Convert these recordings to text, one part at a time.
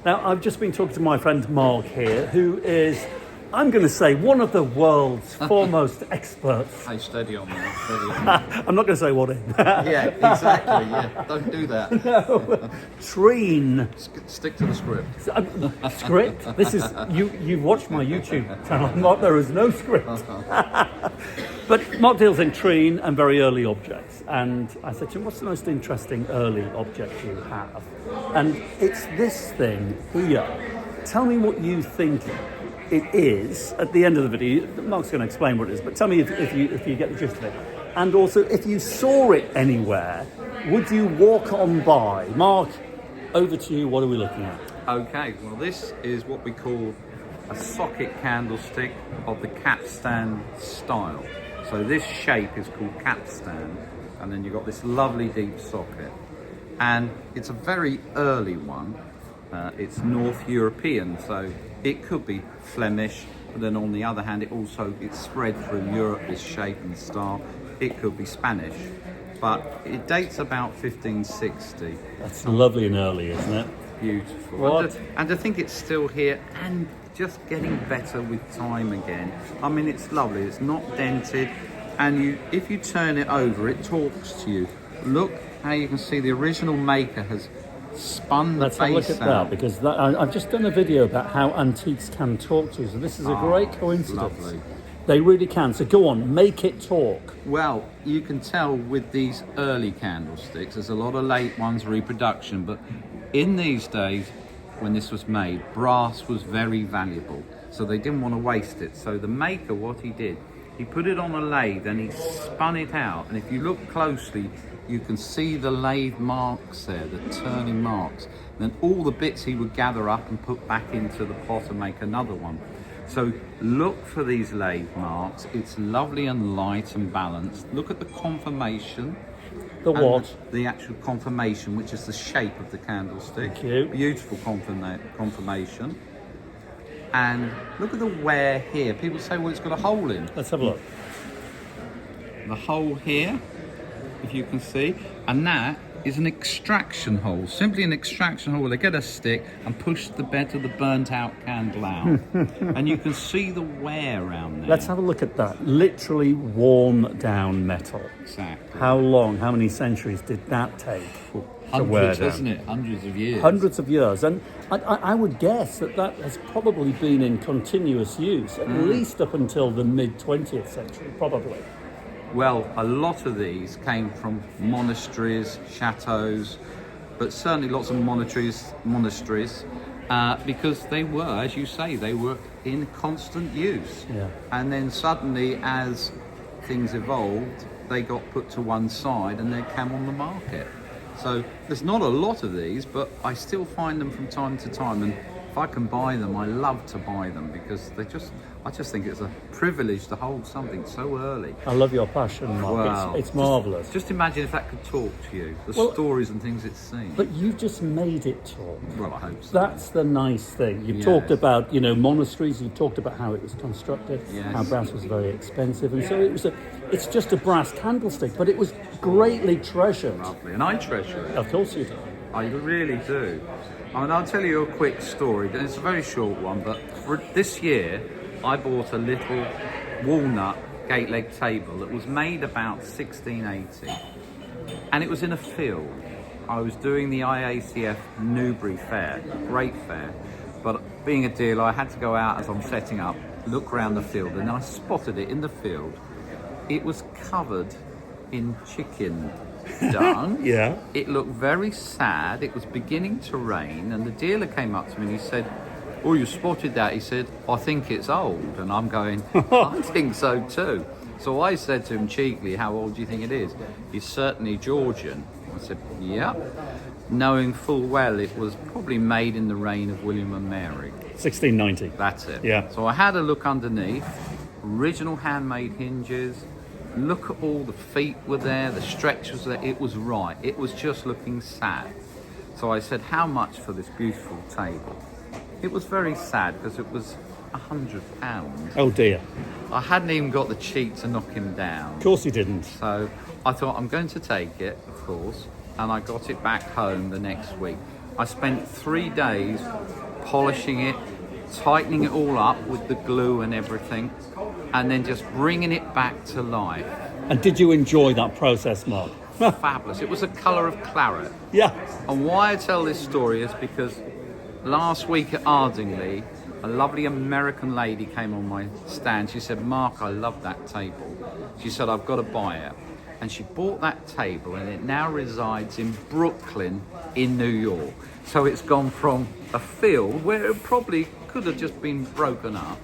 Now, I've just been talking to my friend Mark here, who is, I'm going to say, one of the world's foremost experts. Hey, steady on there, steady on there. I'm not going to say what in. Yeah, exactly, yeah. Don't do that. No. Treen. Stick to the script. Script? This is, you've watched my YouTube channel, Mark, there is no script. But Mark deals in Treen and very early objects. And I said to him, what's the most interesting early object you have? And it's this thing here. Tell me what you think it is at the end of the video. Mark's going to explain what it is, but tell me if you get the gist of it. And also, if you saw it anywhere, would you walk on by? Mark, over to you. What are we looking at? Okay, well, this is what we call a socket candlestick of the capstan style. So this shape is called capstan, and then you've got this lovely deep socket. And it's a very early one. It's North European, so it could be Flemish, but then on the other hand, it's spread through Europe, this shape and style. It could be Spanish, but it dates about 1560. That's lovely and early, isn't it? Beautiful. What? And to think it's still here and just getting better with time again. I mean, it's lovely. It's not dented, and if you turn it over, it talks to you. Look how you can see the original maker has spun the Let's base have a look at that, because I've just done a video about how antiques can talk to you, so this is a great coincidence. Lovely. They really can. So go on, make it talk. Well, you can tell with these early candlesticks, there's a lot of late ones, reproduction, but in these days, when this was made, brass was very valuable, so they didn't want to waste it. So the maker, what he did, he put it on a lathe and he spun it out, and if you look closely, you can see the lathe marks there, the turning marks. And then all the bits he would gather up and put back into the pot and make another one. So look for these lathe marks. It's lovely and light and balanced. Look at the conformation. The what? The actual conformation, which is the shape of the candlestick. Thank you. Beautiful conformation. And look at the wear here. People say, well, it's got a hole in. Let's have a look. The hole here, if you can see, and that is an extraction hole, simply an extraction hole where they get a stick and push the bed of the burnt out candle out. And you can see the wear around there. Let's have a look at that. Literally worn down metal. Exactly. How long, how many centuries did that take to wear Hundreds, down? hasn't it? Hundreds of years. Hundreds of years. And I would guess that has probably been in continuous use, at least up until the mid-20th century, probably. Well, a lot of these came from monasteries, chateaus, but certainly lots of monasteries, because they were, as you say, they were in constant use. Yeah. And then suddenly, as things evolved, they got put to one side and they came on the market. So there's not a lot of these, but I still find them from time to time. And if I can buy them, I love to buy them because I just think it's a privilege to hold something so early. I love your passion, Mark. Wow. It's marvellous. Just imagine if that could talk to you, the stories and things it's seen. But you've just made it talk. Well, I hope so. That's the nice thing. You've talked about, monasteries. You've talked about how it was constructed, how brass was very expensive, and so it's just a brass candlestick, but it was greatly treasured. Lovely, and I treasure it. Of course you do. I really do. I mean, I'll tell you a quick story. It's a very short one, but for this year, I bought a little walnut gate leg table that was made about 1680, and it was in a field. I was doing the iacf Newbury Fair, great fair, but being a dealer, I had to go out as I'm setting up, look around the field, and I spotted it in the field. It was covered in chicken dung. Yeah. It looked very sad. It was beginning to rain, and the dealer came up to me and he said, "Oh, you spotted that?" He said, "I think it's old." And I'm going, "I think so too." So I said to him cheekily, "How old do you think it is?" He's certainly Georgian. I said, "Yeah," knowing full well it was probably made in the reign of William and Mary. 1690. That's it. Yeah. So I had a look underneath, original handmade hinges. Look at all the feet were there, the stretch was there. It was right. It was just looking sad. So I said, "How much for this beautiful table?" It was very sad because it was £100. Oh dear. I hadn't even got the cheek to knock him down. Of course you didn't. So I thought, I'm going to take it, of course, and I got it back home the next week. I spent 3 days polishing it, tightening it all up with the glue and everything, and then just bringing it back to life. And did you enjoy that process, Mark? Fabulous. It was a colour of claret. Yeah. And why I tell this story is because last week at Ardingly, a lovely American lady came on my stand. She said, Mark, I love that table. She said, I've got to buy it. And she bought that table, and it now resides in Brooklyn in New York. So it's gone from a field where it probably could have just been broken up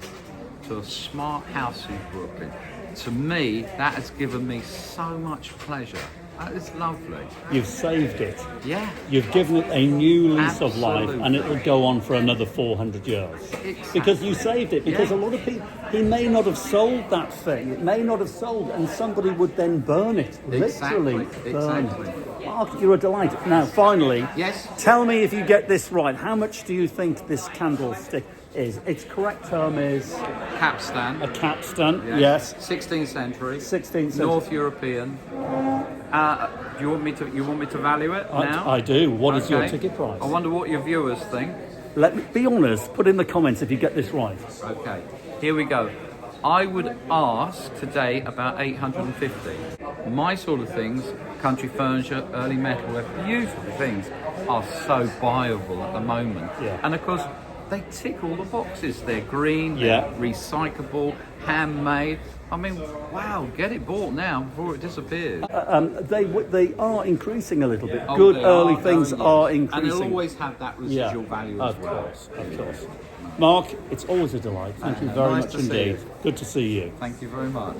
to a smart house in Brooklyn. To me, that has given me so much pleasure. That is lovely. You've saved it. Yeah. You've given it a new lease of life, Absolutely. and it will go on for another 400 years. Exactly. Because you saved it. Because Yeah. a lot of people, he may not have sold that thing. It may not have sold, and somebody would then burn it. Literally burn Exactly. it. Mark, you're a delight. Now, finally, Yes. tell me if you get this right. How much do you think this candlestick is? Its correct term is Capstan. a capstan. Yes. 16th century. 16th century. North European. Do you want me to value it now? I do. What is your Okay. ticket price? I wonder what your viewers think. Let me be honest. Put in the comments if you get this right. Okay, here we go. I would ask today about 850. My sort of things, country furniture, early metalware, beautiful things, are so buyable at the moment. Yeah. And of course, they tick all the boxes. They're green, Yeah. they're recyclable, handmade. I mean, wow, get it bought now before it disappears. They are increasing a little bit. Oh, Good they early are things going are in. And increasing. they'll always have that residual value as well. Of course. Mark, it's always a delight. Thank you very Nice much to see indeed. you. Good to see you. Thank you very much.